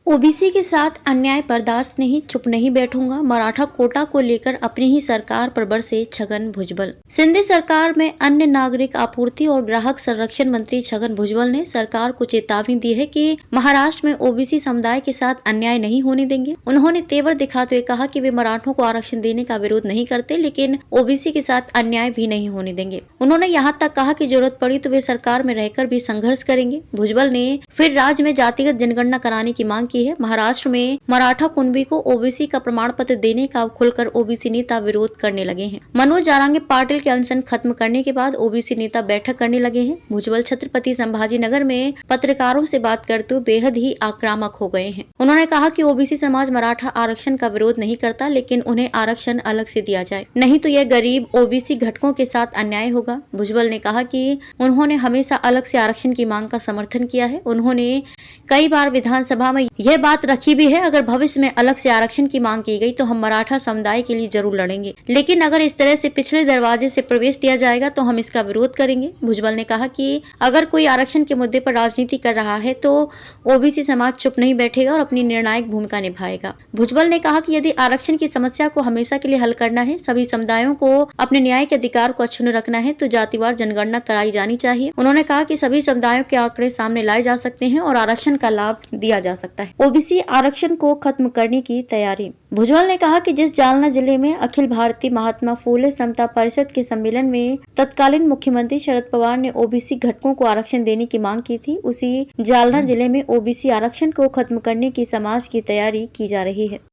OBC के साथ अन्याय बर्दाश्त नहीं, चुप नहीं बैठूंगा। मराठा कोटा को लेकर अपनी ही सरकार पर बरसे छगन भुजबल। सिंधी सरकार में अन्य नागरिक आपूर्ति और ग्राहक संरक्षण मंत्री छगन भुजबल ने सरकार को चेतावनी दी है कि महाराष्ट्र में ओबीसी समुदाय के साथ अन्याय नहीं होने देंगे। उन्होंने तेवर दिखाते हुए कहा कि वे मराठों को आरक्षण देने का विरोध नहीं करते, लेकिन ओबीसी के साथ अन्याय भी नहीं होने देंगे। उन्होंने यहाँ तक कहा कि जरूरत पड़ी तो वे सरकार में रहकर भी संघर्ष करेंगे। भुजबल ने फिर राज्य में जातिगत जनगणना कराने की मांग की है। महाराष्ट्र में मराठा कुनबी को ओबीसी का प्रमाण पत्र देने का अब खुलकर ओबीसी नेता विरोध करने लगे हैं। मनोज जारंगे पाटिल के अनशन खत्म करने के बाद ओबीसी नेता बैठक करने लगे हैं। भुजबल छत्रपति संभाजी नगर में पत्रकारों से बात करते हुए बेहद ही आक्रामक हो गए हैं। उन्होंने कहा कि ओबीसी समाज मराठा आरक्षण का विरोध नहीं करता, लेकिन उन्हें आरक्षण अलग से दिया जाए, नहीं तो यह गरीब ओबीसी घटकों के साथ अन्याय होगा। भुजबल ने कहा कि उन्होंने हमेशा अलग से आरक्षण की मांग का समर्थन किया है। उन्होंने कई बार विधानसभा में यह बात रखी भी है, अगर भविष्य में अलग से आरक्षण की मांग की गई तो हम मराठा समुदाय के लिए जरूर लड़ेंगे, लेकिन अगर इस तरह से पिछले दरवाजे से प्रवेश दिया जाएगा तो हम इसका विरोध करेंगे। भुजबल ने कहा कि अगर कोई आरक्षण के मुद्दे पर राजनीति कर रहा है तो ओबीसी समाज चुप नहीं बैठेगा और अपनी निर्णायक भूमिका निभाएगा। भुजबल ने कहा कि यदि आरक्षण की समस्या को हमेशा के लिए हल करना है, सभी समुदायों को अपने न्याय के अधिकार को अक्षुण्ण रखना है, तो जातिवार जनगणना कराई जानी चाहिए। उन्होंने कहा कि सभी समुदायों के आंकड़े सामने लाए जा सकते हैं और आरक्षण का लाभ दिया जा सकता है। ओबीसी आरक्षण को खत्म करने की तैयारी। भुजबल ने कहा कि जिस जालना जिले में अखिल भारतीय महात्मा फूले समता परिषद के सम्मेलन में तत्कालीन मुख्यमंत्री शरद पवार ने ओबीसी घटकों को आरक्षण देने की मांग की थी, उसी जालना जिले में ओबीसी आरक्षण को खत्म करने की समाज की तैयारी की जा रही है।